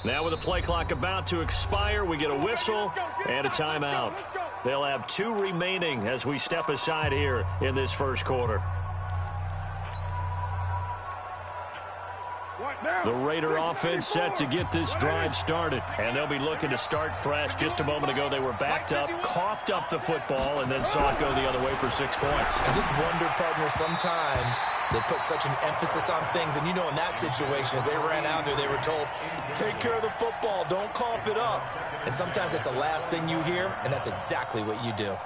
Now with the play clock about to expire, we get a whistle and a timeout. They'll have 2 remaining as we step aside here in this first quarter. The Raider offense set to get this drive started. And they'll be looking to start fresh. Just a moment ago, they were backed up, coughed up the football, and then saw it go the other way for 6 points. I just wonder, partner, sometimes they put such an emphasis on things. And you know in that situation, as they ran out there, they were told, take care of the football, don't cough it up. And sometimes that's the last thing you hear, and that's exactly what you do.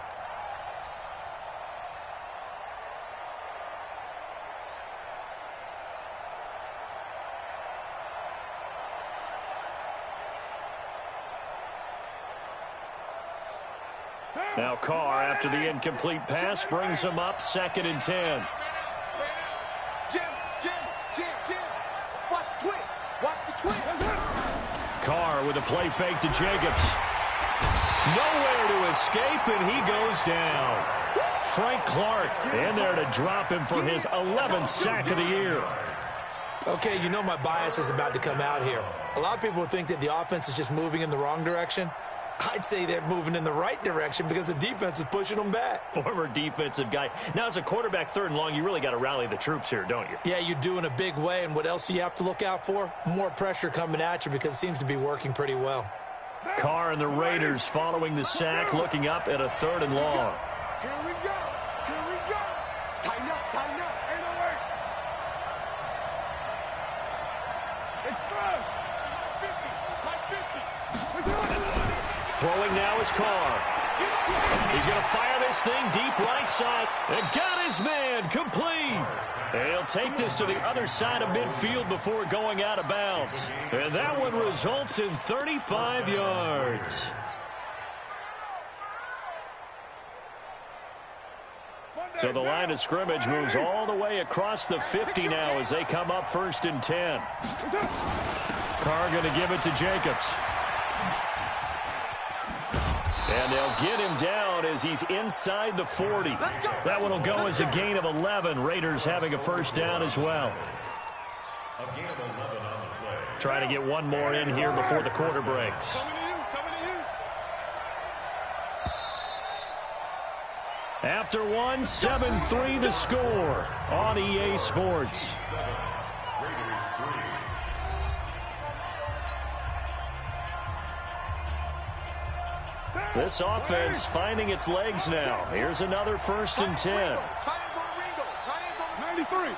Now Carr, after the incomplete pass, brings him up 2nd and 10. Jim, watch the twist. Watch the twist. Carr with a play fake to Jacobs. Nowhere to escape, and he goes down. Frank Clark in there to drop him for his 11th sack of the year. Okay, you know my bias is about to come out here. A lot of people would think that the offense is just moving in the wrong direction. I'd say they're moving in the right direction because the defense is pushing them back. Former defensive guy. Now, as a quarterback 3rd and long, you really got to rally the troops here, don't you? Yeah, you do in a big way. And what else do you have to look out for? More pressure coming at you because it seems to be working pretty well. Carr and the Raiders following the sack, looking up at a 3rd and long. Here we go. Here we go. Tighten up. Ain't no way. It's fun. My 50. Throwing now is Carr. He's going to fire this thing deep right side. And got his man complete. And he'll take this to the other side of midfield before going out of bounds. And that one results in 35 yards. So the line of scrimmage moves all the way across the 50 now as they come up 1st and 10. Carr going to give it to Jacobs. And they'll get him down as he's inside the 40. That one will go as a gain of 11. Raiders having a 1st down as well. Trying to get one more in here before the quarter breaks. After one, 7-3 the score on EA Sports. This offense finding its legs now. Here's another 1st and 10. 93.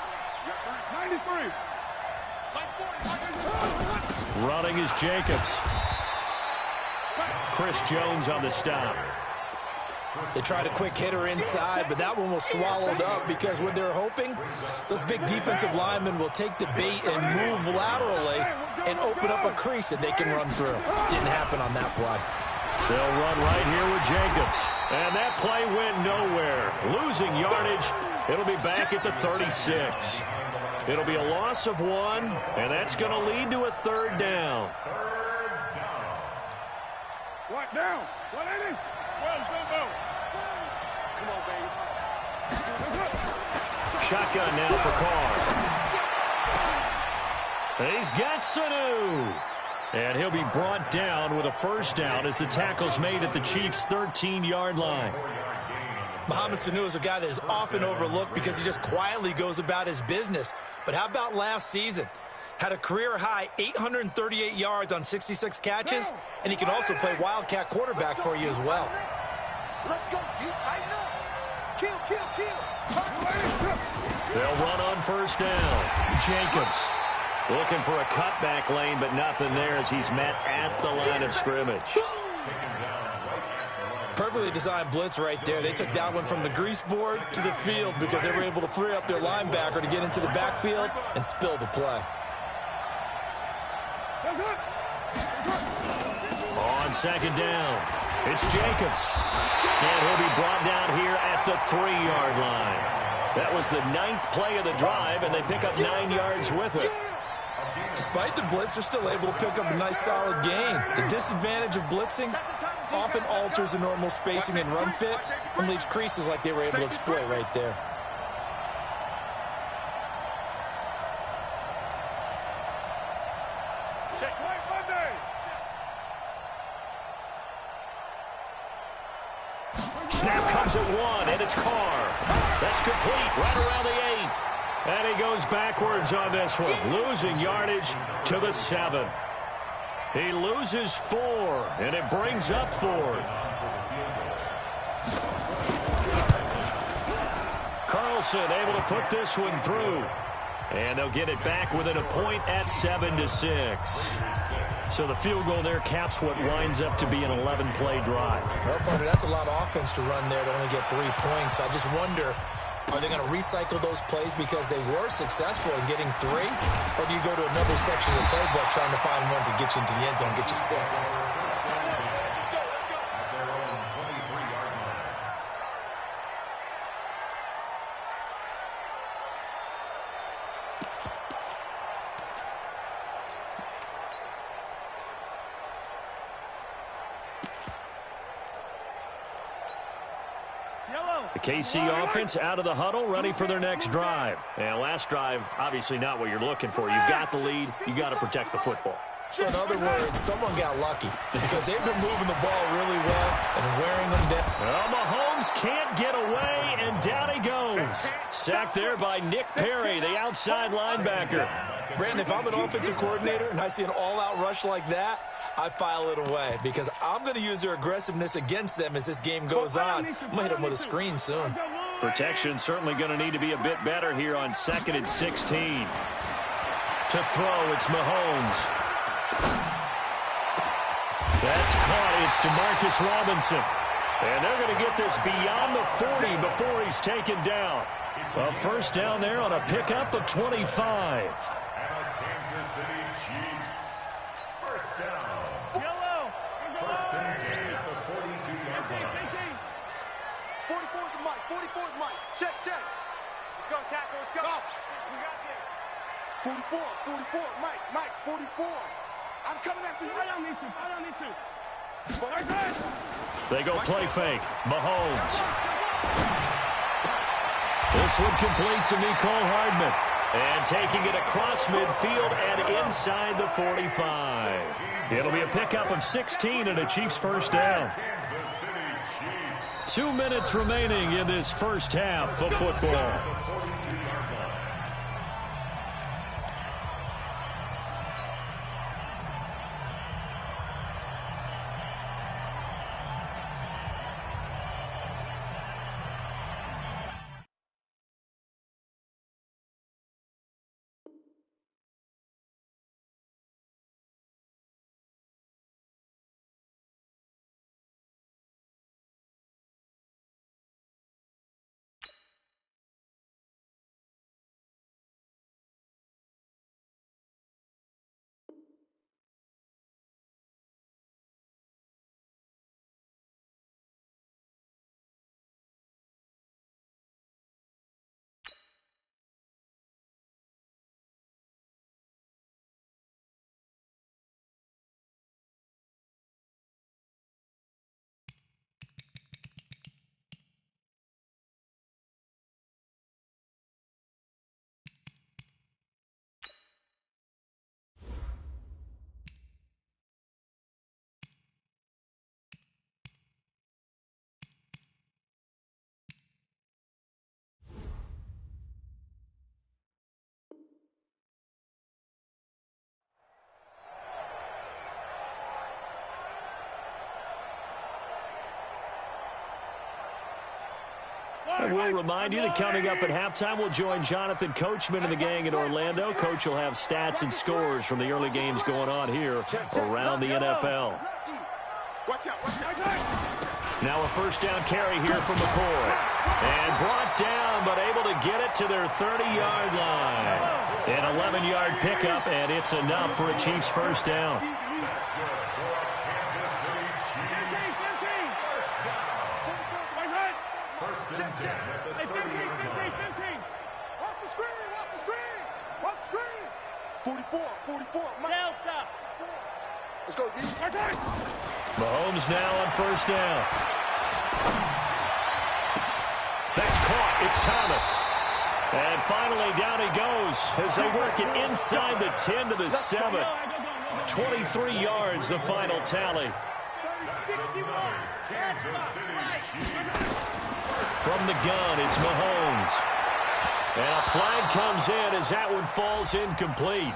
Running is Jacobs. Chris Jones on the stop. They tried a quick hitter inside, but that one was swallowed up because what they're hoping, those big defensive linemen will take the bait and move laterally and open up a crease that they can run through. Didn't happen on that play. They'll run right here with Jacobs. And that play went nowhere. Losing yardage. It'll be back at the 36. It'll be a loss of 1, and that's going to lead to a 3rd down. What down? What it is? Well, come on, baby. Shotgun now for Carr. He's got Sanu. And he'll be brought down with a 1st down as the tackle's made at the Chiefs' 13-yard line. Mohamed Sanu is a guy that is often overlooked because he just quietly goes about his business. But how about last season? Had a career-high 838 yards on 66 catches, and he can also play Wildcat quarterback for you as well. Let's go, dude. Tighten up. Kill. They'll run on 1st down. Jacobs looking for a cutback lane, but nothing there as he's met at the line of scrimmage. Perfectly designed blitz right there. They took that one from the grease board to the field because they were able to free up their linebacker to get into the backfield and spill the play. On 2nd down, it's Jacobs. And he'll be brought down here at the 3-yard line. That was the 9th play of the drive, and they pick up 9 yards with it. Despite the blitz, they're still able to pick up a nice solid gain. The disadvantage of blitzing often alters the normal spacing and run fits and leaves creases like they were able to exploit right there. Check. snap comes at 1, and it's Carr. That's complete right around the 8. And he goes backwards on this one, losing yardage to the 7. He loses 4, and it brings up 4th. Carlson able to put this one through. And they'll get it back within a point at 7-6. So the field goal there caps what winds up to be an 11-play drive. Well, partner, that's a lot of offense to run there to only get 3 points. I just wonder, are they going to recycle those plays because they were successful in getting 3? Or do you go to another section of the playbook trying to find ones that get you into the end zone, get you 6? The KC offense out of the huddle, ready for their next drive. And last drive, obviously not what you're looking for. You've got the lead. You got to protect the football. So in other words, someone got lucky because they've been moving the ball really well and wearing them down. Well, Mahomes can't get away, and down he goes. Sacked there by Nick Perry, the outside linebacker. Brandon, if I'm an offensive coordinator and I see an all-out rush like that, I file it away because I'm going to use their aggressiveness against them as this game goes on. I'm going to hit them with a screen soon. Protection certainly going to need to be a bit better here on 2nd and 16. To throw, it's Mahomes. That's caught. It's DeMarcus Robinson. And they're going to get this beyond the 40 before he's taken down. A first down there on a pickup of 25. Check. Let's go, tackle. Let's go. We got this. 44. Mike, 44. I'm coming after you. I don't need to. They go play fake. Mahomes. This one complete to Nicole Hardman. And taking it across midfield and inside the 45. It'll be a pickup of 16 and a Chiefs first down. 2 minutes remaining in this first half of football. I will remind you that coming up at halftime, we'll join Jonathan Coachman and the gang in Orlando. Coach will have stats and scores from the early games going on here around the NFL. Now a first down carry here from McCoy. And brought down, but able to get it to their 30-yard line. An 11-yard pickup, and it's enough for a Chiefs first down. Hey, 15. Watch the screen. 44. Delta. Let's go, D. Mahomes now on first down. That's caught. It's Thomas. And finally down he goes as they work it inside the 10 to the 7. 23 yards the final tally. From the gun, it's Mahomes. And a flag comes in as that one falls incomplete.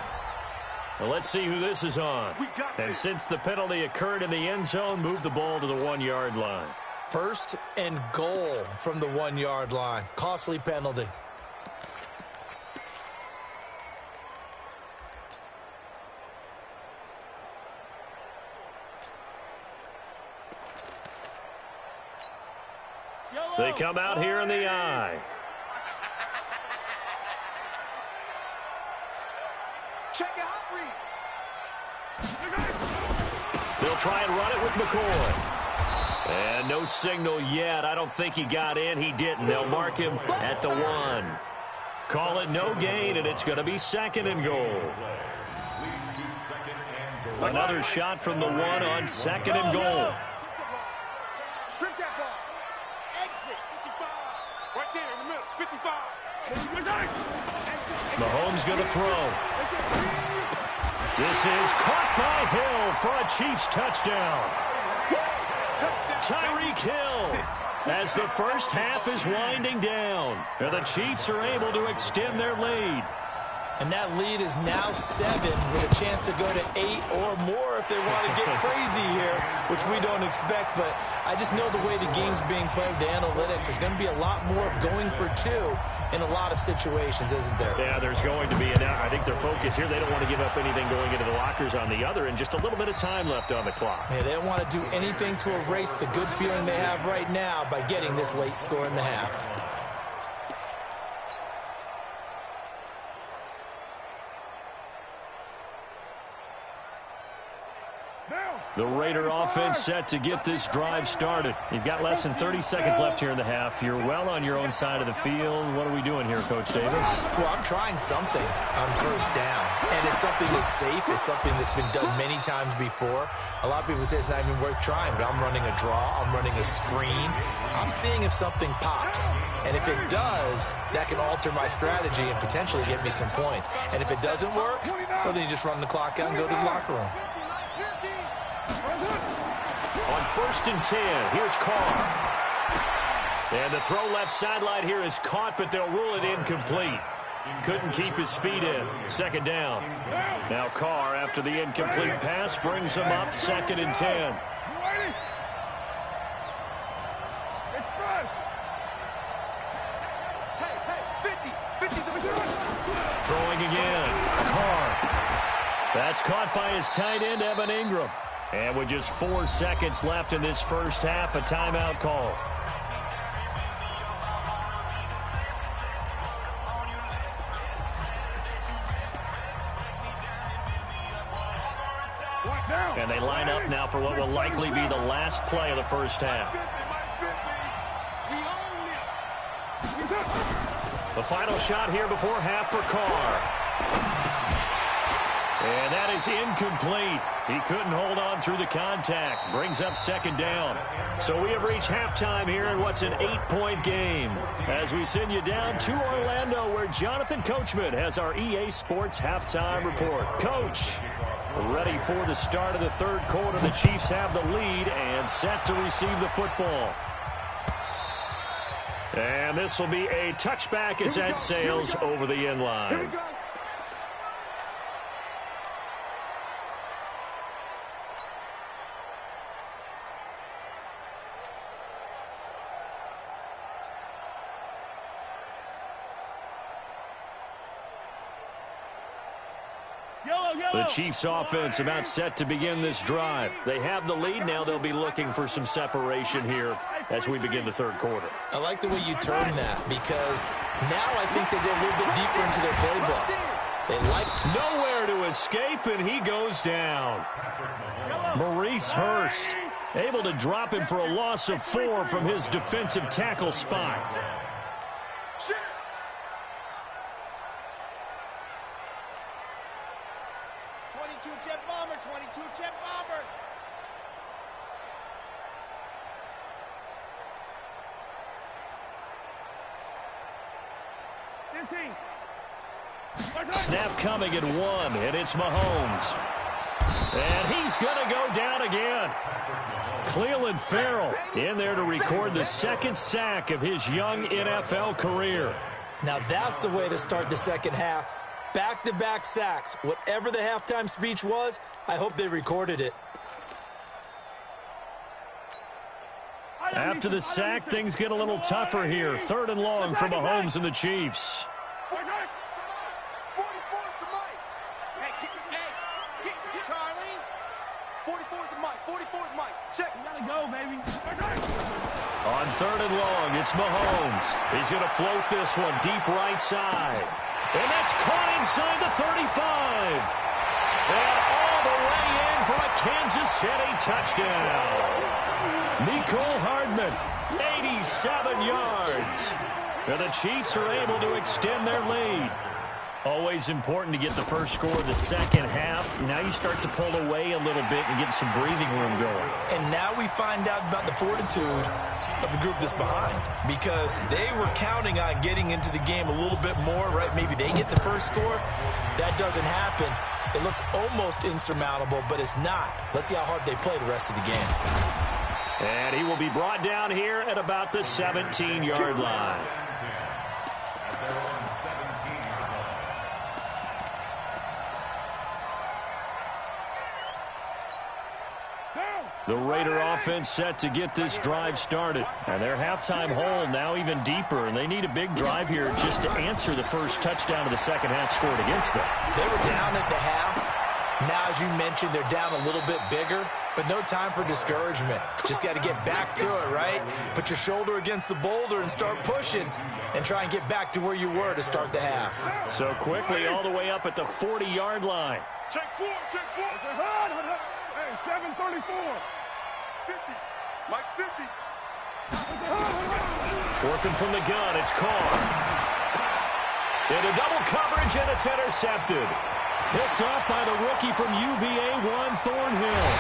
Well, let's see who this is on. And since the penalty occurred in the end zone, move the ball to the 1-yard line. First and goal from the 1-yard line. Costly penalty. They come out here in the eye. Check your hot read. They'll try and run it with McCoy. And no signal yet. I don't think he got in. He didn't. They'll mark him at the 1. Call it no gain, and it's going to be 2nd and goal. Another shot from the 1 on 2nd and goal. Strip that ball. Exit. 55. Right there in the middle. 55. Mahomes going to throw. This is caught by Hill for a Chiefs touchdown. Tyreek Hill as the first half is winding down. And the Chiefs are able to extend their lead. And that lead is now 7 with a chance to go to 8 or more if they want to get crazy here, which we don't expect. But I just know the way the game's being played, the analytics, there's going to be a lot more of going for 2 in a lot of situations, isn't there? Yeah, there's going to be. And I think their focus here, they don't want to give up anything going into the lockers on the other, and just a little bit of time left on the clock. Yeah, they don't want to do anything to erase the good feeling they have right now by getting this late score in the half. The Raider offense set to get this drive started. You've got less than 30 seconds left here in the half. You're well on your own side of the field. What are we doing here, Coach Davis? Well, I'm trying something on first down. And it's something that's safe. It's something that's been done many times before. A lot of people say it's not even worth trying, but I'm running a draw. I'm running a screen. I'm seeing if something pops. And if it does, that can alter my strategy and potentially get me some points. And if it doesn't work, well, then you just run the clock out and go to the locker room. On 1st and 10, here's Carr. And the throw left sideline here is caught, but they'll rule it incomplete. Couldn't keep his feet in. 2nd down. Now Carr, after the incomplete pass, brings him up 2nd and 10. Throwing again. Carr. That's caught by his tight end, Evan Ingram. And with just 4 seconds left in this first half, a timeout call. And they line up now for what will likely be the last play of the first half. The final shot here before half for Carr. And that is incomplete. He couldn't hold on through the contact. Brings up 2nd down. So we have reached halftime here in what's an 8-point game. As we send you down to Orlando, where Jonathan Coachman has our EA Sports halftime report. Coach, ready for the start of the 3rd quarter. The Chiefs have the lead and set to receive the football. And this will be a touchback as that sails over the end line. The Chiefs offense about set to begin this drive. They have the lead. Now they'll be looking for some separation here as we begin the 3rd quarter. I like the way you term that, because now I think they go a little bit deeper into their playbook. They like nowhere to escape, and he goes down. Maurice Hurst able to drop him for a loss of 4 from his defensive tackle spot. 22 jet bomber. Snap coming at 1, and it's Mahomes. And he's going to go down again. Cleveland Farrell in there to record the second sack of his young NFL career. Now that's the way to start the second half. Back-to-back sacks. Whatever the halftime speech was, I hope they recorded it. After the sack, things get a little tougher here. 3rd and long for Mahomes and the Chiefs. 44's the mic. Hey, Charlie. 44's the mic. 44's mic. Check. You gotta go, baby. On 3rd and long, it's Mahomes. He's going to float this one deep right side. And that's caught inside the 35. And all the way in for a Kansas City touchdown. Mecole Hardman, 87 yards. And the Chiefs are able to extend their lead. Always important to get the first score of the second half. Now you start to pull away a little bit and get some breathing room going. And now we find out about the fortitude of the group that's behind, because they were counting on getting into the game a little bit more, right? Maybe they get the first score. That doesn't happen. It looks almost insurmountable, but it's not. Let's see how hard they play the rest of the game. And he will be brought down here at about the 17-yard line. The Raider offense set to get this drive started. And their halftime hole now even deeper. And they need a big drive here just to answer the first touchdown of the second half scored against them. They were down at the half. Now, as you mentioned, they're down a little bit bigger. But no time for discouragement. Just got to get back to it, right? Put your shoulder against the boulder and start pushing. And try and get back to where you were to start the half. So quickly all the way up at the 40-yard line. Check 4. Hey, 734. 50. Mike 50. Working from the gun, it's Carr. Into double coverage, and it's intercepted. Picked off by the rookie from UVA, Juan Thornhill.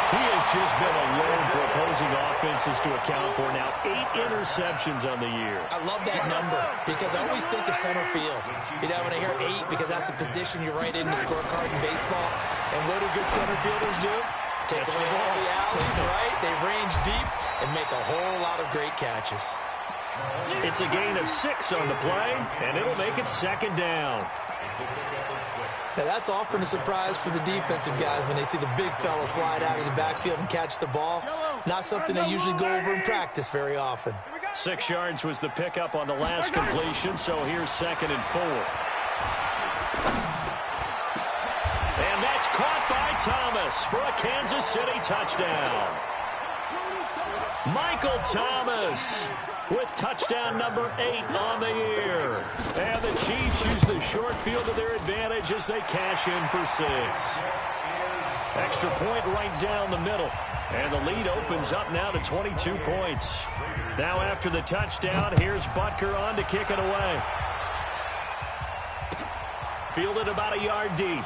He has just been alone for opposing offenses to account for. Now 8 interceptions on the year. I love that number because I always think of center field. You know, when I hear 8, because that's the position you write in the scorecard in baseball. And what do good center fielders do? Take away all the alleys, right? They range deep and make a whole lot of great catches. It's a gain of 6 on the play, and it'll make it 2nd down. Now, that's often a surprise for the defensive guys when they see the big fella slide out of the backfield and catch the ball. Not something they usually go over in practice very often. 6 yards was the pickup on the last completion, so here's 2nd and 4. And that's caught by Thomas for a Kansas City touchdown. Michael Thomas with touchdown number 8 on the year. And the Chiefs use the short field to their advantage as they cash in for 6. Extra point right down the middle. And the lead opens up now to 22 points. Now after the touchdown, here's Butker on to kick it away. Fielded about a yard deep.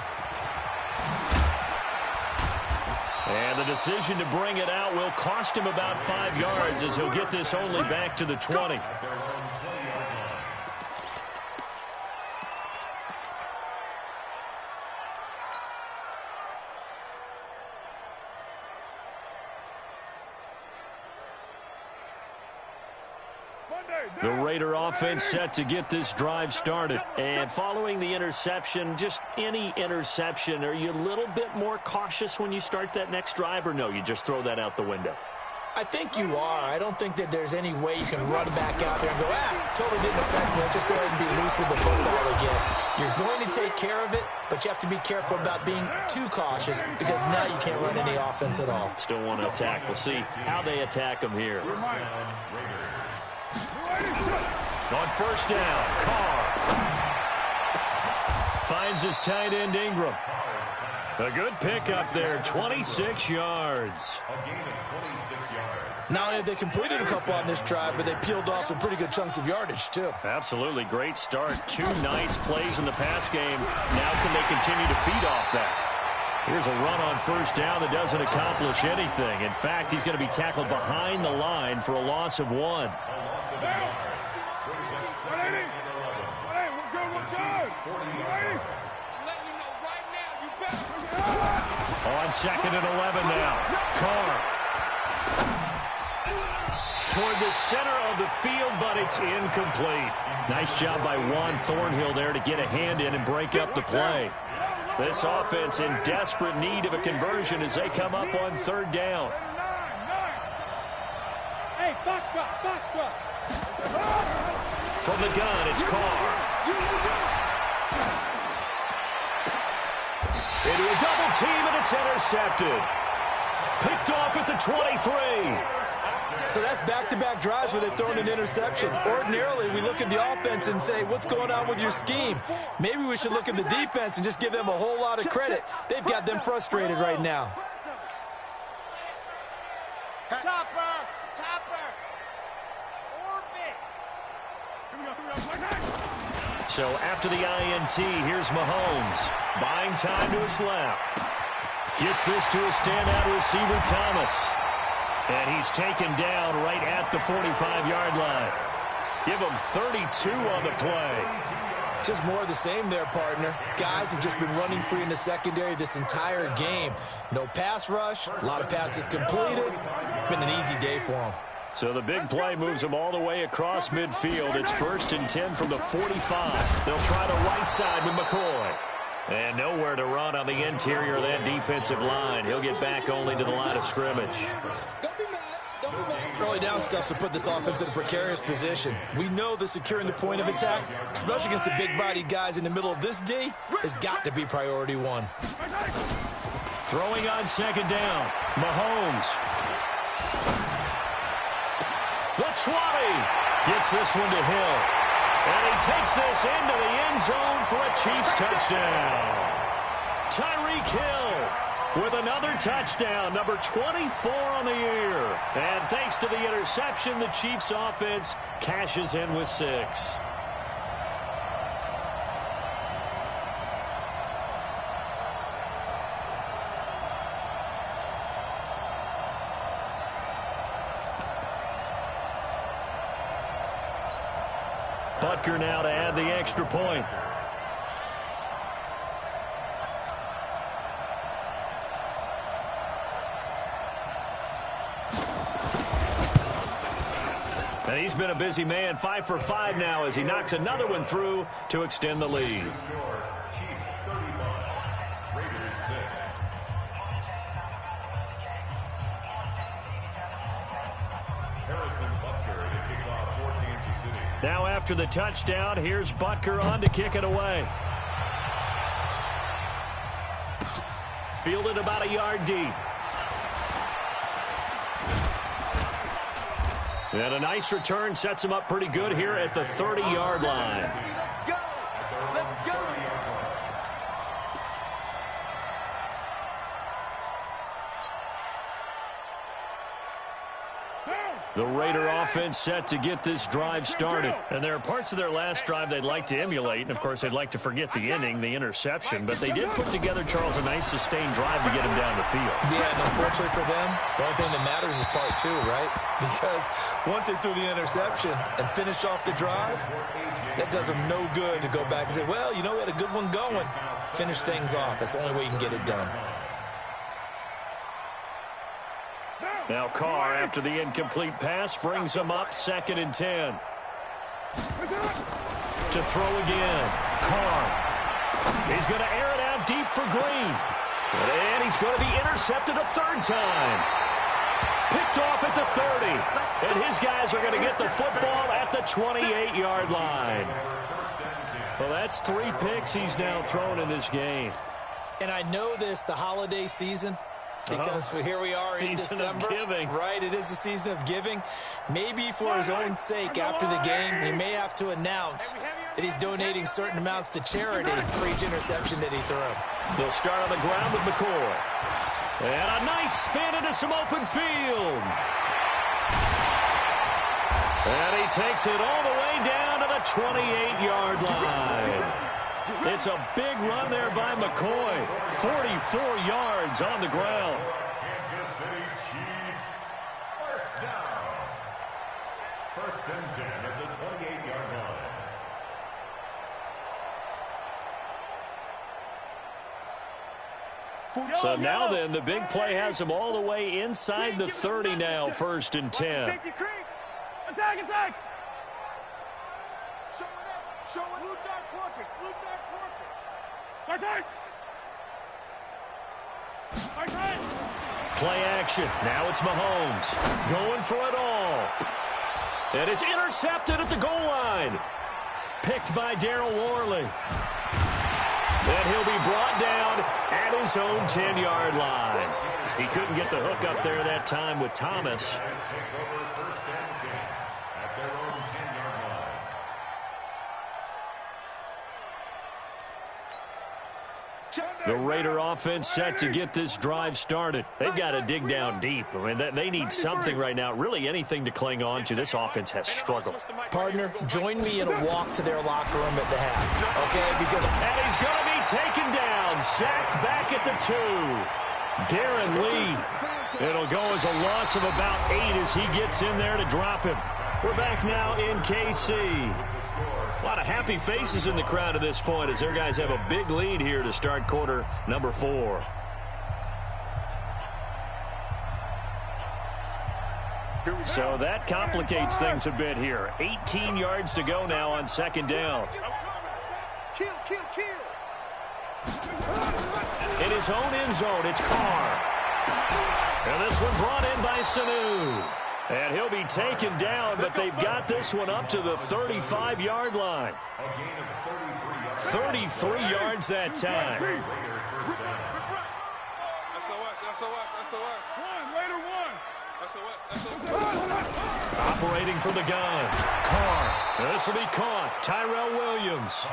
And the decision to bring it out will cost him about 5 yards as he'll get this only back to the 20. The Raider offense set to get this drive started. And following the interception, just any interception, are you a little bit more cautious when you start that next drive, or no, you just throw that out the window? I think you are. I don't think that there's any way you can run back out there and go, totally didn't affect me. Let's just go ahead and be loose with the football again. You're going to take care of it, but you have to be careful about being too cautious because now you can't run any offense at all. Still want to attack. We'll see how they attack them here. On first down, Carr finds his tight end Ingram. A good pickup there, 26 yards. Not only have they completed a couple on this drive, but they peeled off some pretty good chunks of yardage, too. Absolutely. Great start. 2 nice plays in the pass game. Now can they continue to feed off that? Here's a run on first down that doesn't accomplish anything. In fact, he's going to be tackled behind the line for a loss of 1. On 2nd and 11 now. Carr. Toward the center of the field, but it's incomplete. Nice job by Juan Thornhill there to get a hand in and break up the play. This offense in desperate need of a conversion as they come up on 3rd down. Hey, box drop. From the gun, it's Carr. Into a double team, and it's intercepted. Picked off at the 23. So that's back-to-back drives where they've thrown an interception. Ordinarily, we look at the offense and say, what's going on with your scheme? Maybe we should look at the defense and just give them a whole lot of credit. They've got them frustrated right now. Topper. So after the INT, here's Mahomes. Buying time to his left. Gets this to a standout receiver, Thomas. And he's taken down right at the 45-yard line. Give him 32 on the play. Just more of the same there, partner. Guys have just been running free in the secondary this entire game. No pass rush, a lot of passes completed. Been an easy day for them. So the big play moves them all the way across midfield. It's 1st and 10 from the 45. They'll try the right side with McCoy. And nowhere to run on the interior of that defensive line. He'll get back only to the line of scrimmage. Early down stuff to put this offense in a precarious position. We know that securing the point of attack, especially against the big-bodied guys in the middle of this D, has got to be priority one. Throwing on 2nd down. Mahomes. The 20 gets this one to Hill. And he takes this into the end zone for a Chiefs touchdown. Tyreek Hill with another touchdown, number 24 on the year. And thanks to the interception, the Chiefs offense cashes in with 6. Butker now to add the extra point. And he's been a busy man, 5 for 5 now as he knocks another one through to extend the lead. Now after the touchdown, here's Butker on to kick it away. Fielded about a yard deep. And a nice return sets him up pretty good here at the 30-yard line. Go! Let's go! The Raider offense set to get this drive started. And there are parts of their last drive they'd like to emulate. And, of course, they'd like to forget the inning, the interception. But they did put together, Charles, a nice sustained drive to get him down the field. Yeah, and unfortunately for them, the only thing that matters is part 2, right? Because once they threw the interception and finished off the drive, that does them no good to go back and say, well, you know, we had a good one going. Finish things off. That's the only way you can get it done. Now Carr, after the incomplete pass, brings him up 2nd and 10. To throw again. Carr. He's going to air it out deep for Green. And he's going to be intercepted a 3rd time. Picked off at the 30. And his guys are going to get the football at the 28-yard line. Well, that's 3 picks he's now thrown in this game. And I know this, the holiday season, because here we are in December. Season of giving. Right, it is the season of giving. Maybe for his own sake, after the game, he may have to announce that he's donating certain amounts to charity for each interception that he threw. They'll start on the ground with McCoy. And a nice spin into some open field. And he takes it all the way down to the 28-yard line. It's a big run there by McCoy. 44 yards on the ground. Kansas City Chiefs, 1st down. 1st and 10 at the 28-yard line. So now then, the big play has him all the way inside the 30 now, 1st and 10. Attack! Show it. Blue dot Quarkers. Play action. Now it's Mahomes going for it all. And it's intercepted at the goal line. Picked by Darryl Worley. And he'll be brought down at his own 10-yard line. He couldn't get the hook up there that time with Thomas. The Raider offense set to get this drive started. They've got to dig down deep. I mean, they need something right now, really anything to cling on to. This offense has struggled. Partner, join me in a walk to their locker room at the half, okay? And he's going to be taken down, sacked back at the 2. Darren Lee. It'll go as a loss of about 8 as he gets in there to drop him. We're back now in KC. A lot of happy faces in the crowd at this point as their guys have a big lead here to start quarter number 4. So that complicates things a bit here. 18 yards to go now on 2nd down. Kill. In his own end zone, it's Carr. And this one brought in by Sanu. And he'll be taken down, but they've got this one up to the 35-yard line. 33 yards that time. Operating from the gun. Carr. This will be caught. Tyrell Williams.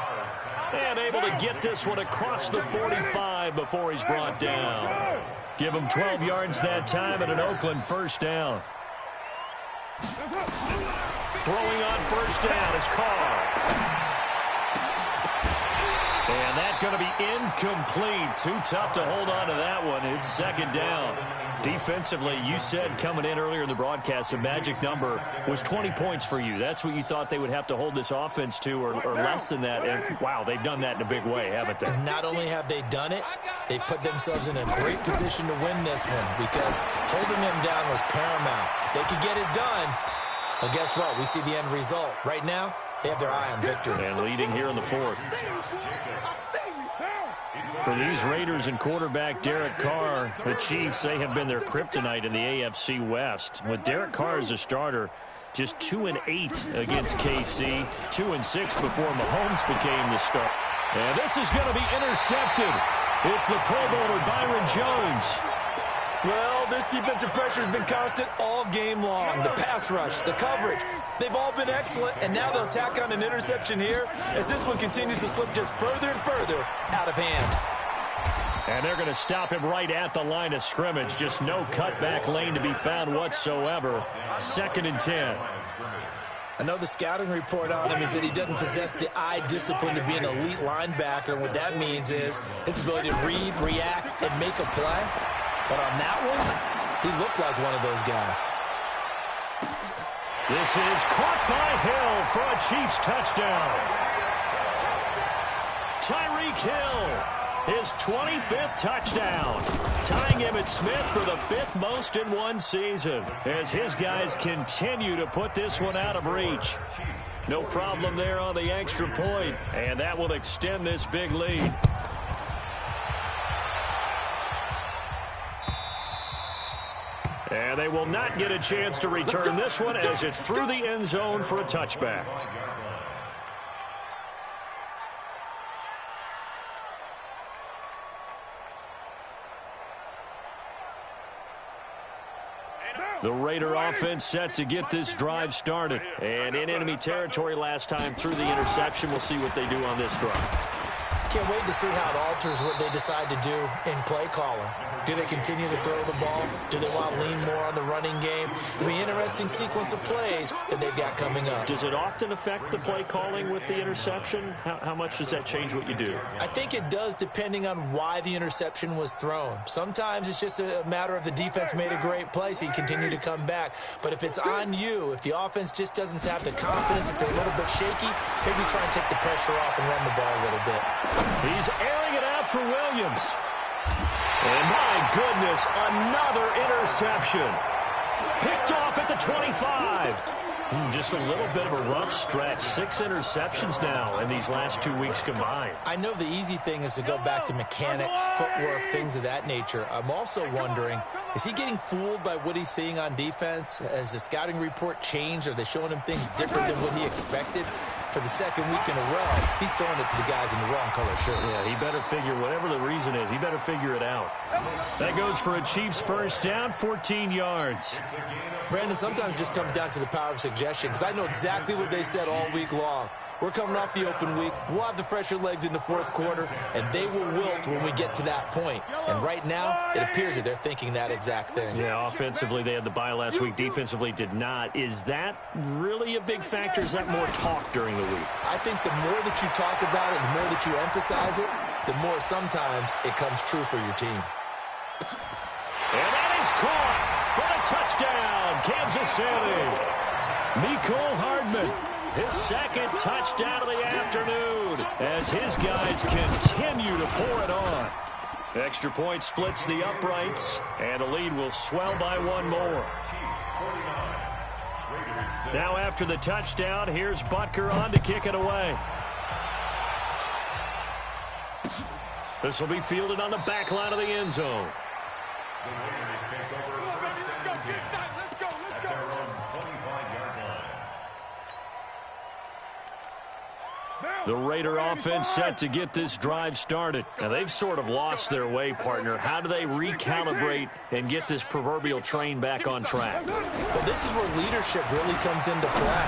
And able to get this one across the 45 before he's brought down. Give him 12 yards that time and an Oakland 1st down. Throwing on 1st down is Carr. And that's going to be incomplete. Too tough to hold on to that one. It's 2nd down. Defensively, you said coming in earlier in the broadcast, the magic number was 20 points for you. That's what you thought they would have to hold this offense to, or less than that. And, wow, they've done that in a big way, haven't they? Not only have they done it, they put themselves in a great position to win this one because holding them down was paramount. If they could get it done, well, guess what? We see the end result. Right now, they have their eye on victory. And leading here in the 4th. For these Raiders and quarterback Derek Carr, the Chiefs, they have been their kryptonite in the AFC West. With Derek Carr as a starter, just 2-8 against KC, 2-6 before Mahomes became the starter. And this is going to be intercepted. It's the Pro Bowler Byron Jones. Well, this defensive pressure has been constant all game long. The pass rush, the coverage, they've all been excellent, and now they'll tack on an interception here as this one continues to slip just further and further out of hand. And they're going to stop him right at the line of scrimmage. Just no cutback lane to be found whatsoever. 2nd and 10. I know the scouting report on him is that he doesn't possess the eye discipline to be an elite linebacker. And what that means is his ability to read, react, and make a play. But on that one, he looked like one of those guys. This is caught by Hill for a Chiefs touchdown. Tyreek Hill, his 25th touchdown, tying Emmitt Smith for the 5th most in one season as his guys continue to put this one out of reach. No problem there on the extra point, and that will extend this big lead. And they will not get a chance to return this one as it's through the end zone for a touchback. The Raider offense set to get this drive started. And in enemy territory last time through the interception. We'll see what they do on this drive. Can't wait to see how it alters what they decide to do in play calling. Do they continue to throw the ball? Do they want to lean more on the running game? It'll be an interesting sequence of plays that they've got coming up. Does it often affect the play calling with the interception? How much does that change what you do? I think it does depending on why the interception was thrown. Sometimes it's just a matter of the defense made a great play, so you continue to come back. But if it's on you, if the offense just doesn't have the confidence, if they're a little bit shaky, maybe try and take the pressure off and run the ball a little bit. He's airing it out for Williams. And my goodness, another interception. Picked off at the 25. Just a little bit of a rough stretch. 6 interceptions now in these last 2 weeks combined. I know the easy thing is to go back to mechanics, footwork, things of that nature. I'm also wondering, is he getting fooled by what he's seeing on defense? Has the scouting report changed? Are they showing him things different than what he expected? For the second week in a row, he's throwing it to the guys in the wrong color shirts. Yeah, he better figure, whatever the reason is, he better figure it out. That goes for a Chiefs first down, 14 yards. Brandon, sometimes it just comes down to the power of suggestion, because I know exactly what they said all week long. We're coming off the open week. We'll have the fresher legs in the fourth quarter, and they will wilt when we get to that point. And right now, it appears that they're thinking that exact thing. Yeah, offensively, they had the bye last week. Defensively, did not. Is that really a big factor? Is that more talk during the week? I think the more that you talk about it, the more that you emphasize it, the more sometimes it comes true for your team. And that is caught for the touchdown, Kansas City. Mecole Hardman. His second touchdown of the afternoon as his guys continue to pour it on. Extra point splits the uprights, and the lead will swell by one more. Now after the touchdown, here's Butker on to kick it away. This will be fielded on the back line of the end zone. The Raider offense set to get this drive started. Now, they've sort of lost their way, partner. How do they recalibrate and get this proverbial train back on track? Well, this is where leadership really comes into play.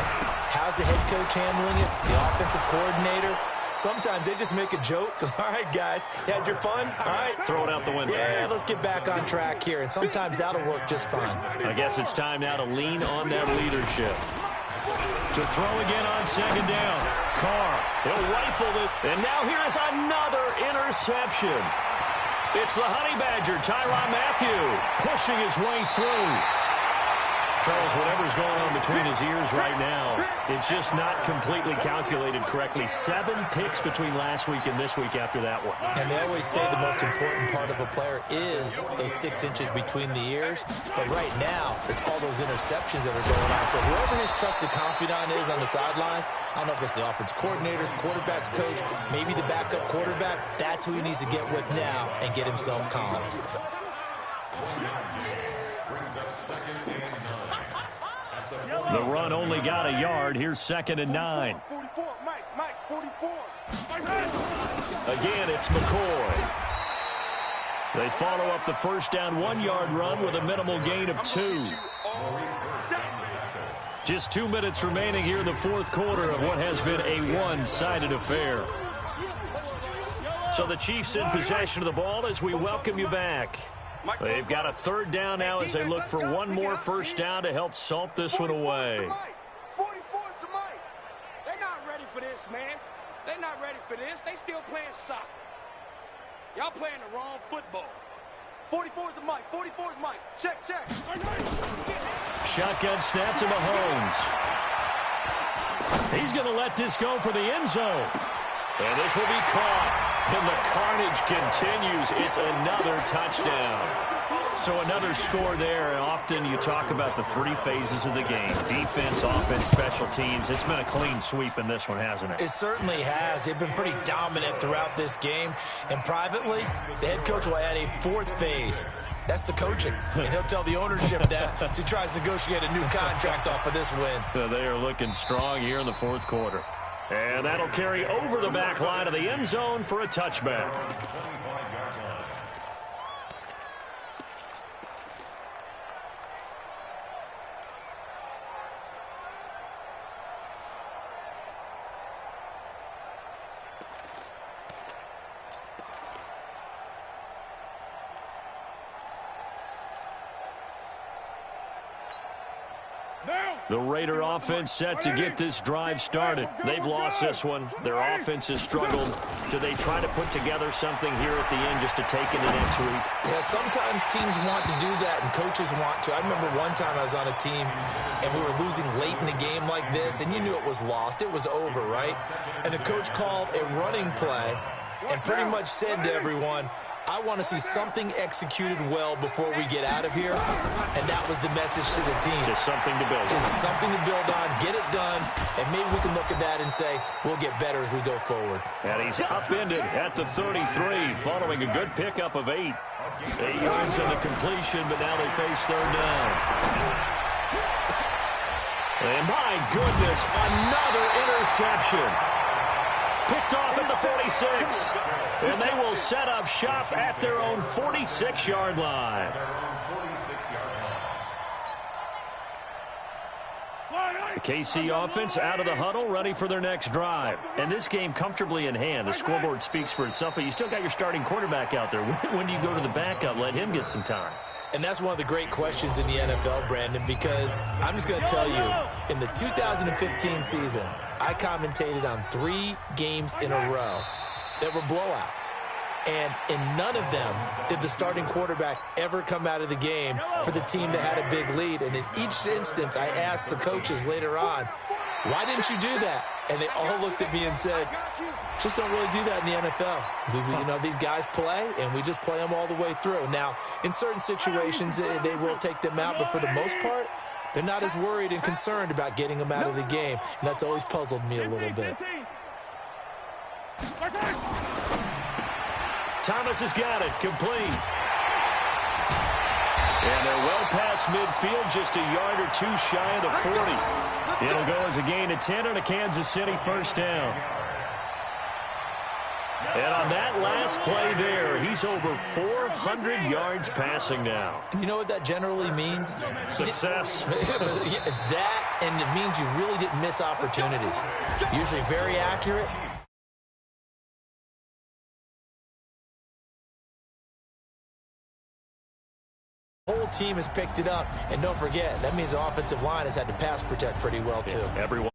How's the head coach handling it? The offensive coordinator? Sometimes they just make a joke. All right, guys, you had your fun? All right. Throw it out the window. Yeah, let's get back on track here. And sometimes that'll work just fine. I guess it's time now to lean on that leadership. To throw again on second down. Carr, he'll rifle it. And now here is another interception. It's the Honey Badger, Tyrann Mathieu, pushing his way through. Charles, whatever's going on between his ears right now, it's just not completely calculated correctly. 7 picks between last week and this week after that one. And they always say the most important part of a player is those 6 inches between the ears. But right now, it's all those interceptions that are going on. So whoever his trusted confidant is on the sidelines, I don't know if it's the offense coordinator, the quarterback's coach, maybe the backup quarterback, that's who he needs to get with now and get himself calm. The run only got a yard. Here's 2nd and 9. 44, Mike, 44. Again, it's McCoy. They follow up the first down 1-yard run with a minimal gain of 2. Just 2 minutes remaining here in the fourth quarter of what has been a one-sided affair. So the Chiefs in possession of the ball as we welcome you back. They've got a 3rd down now as they look for one more first down to help salt this one away. 44's the Mike. They're not ready for this, man. They're not ready for this. They still playing soccer. Y'all playing the wrong football. 44's the Mike. 44's Mike. Check. Shotgun snap to Mahomes. He's going to let this go for the end zone. And this will be caught. And the carnage continues. It's another touchdown. So another score there. And often you talk about the 3 phases of the game. Defense, offense, special teams. It's been a clean sweep in this one, hasn't it? It certainly has. They've been pretty dominant throughout this game. And privately, the head coach will add a 4th phase. That's the coaching. And he'll tell the ownership that as he tries to negotiate a new contract off of this win. They are looking strong here in the fourth quarter. And that'll carry over the back line of the end zone for a touchback. The Raider offense set to get this drive started. They've lost this one. Their offense has struggled. Do they try to put together something here at the end just to take into next week? Yeah, sometimes teams want to do that and coaches want to. I remember one time I was on a team and we were losing late in the game like this, and you knew it was lost. It was over, right? And the coach called a running play and pretty much said to everyone, I want to see something executed well before we get out of here, and that was the message to the team. Just something to build on. Just something to build on, get it done, and maybe we can look at that and say, we'll get better as we go forward. And he's upended at the 33, following a good pickup of 8. 8 yards on the completion, but now they face third down. And my goodness, another interception. Picked off at the 46. And they will set up shop at their own 46-yard line. The KC offense out of the huddle, ready for their next drive. And this game comfortably in hand. The scoreboard speaks for itself, but you still got your starting quarterback out there. When do you go to the backup? Let him get some time. And that's one of the great questions in the NFL, Brandon, because I'm just going to tell you, in the 2015 season, I commentated on 3 games in a row that were blowouts. And in none of them did the starting quarterback ever come out of the game for the team that had a big lead. And in each instance, I asked the coaches later on, why didn't you do that? And they all looked at me and said, just don't really do that in the NFL. You know, these guys play, and we just play them all the way through. Now, in certain situations, they will take them out, but for the most part, they're not as worried and concerned about getting them out of the game. And that's always puzzled me a little bit. Thomas has got it, complete. And they're well past midfield, just a yard or 2 shy of the 40. It'll go as a gain of 10 and a Kansas City first down. And on that last play there, he's over 400 yards passing now. You know what that generally means? Success. That, and it means you really didn't miss opportunities. Usually very accurate. The whole team has picked it up, and don't forget, that means the offensive line has had to pass protect pretty well, too. Yeah, everyone.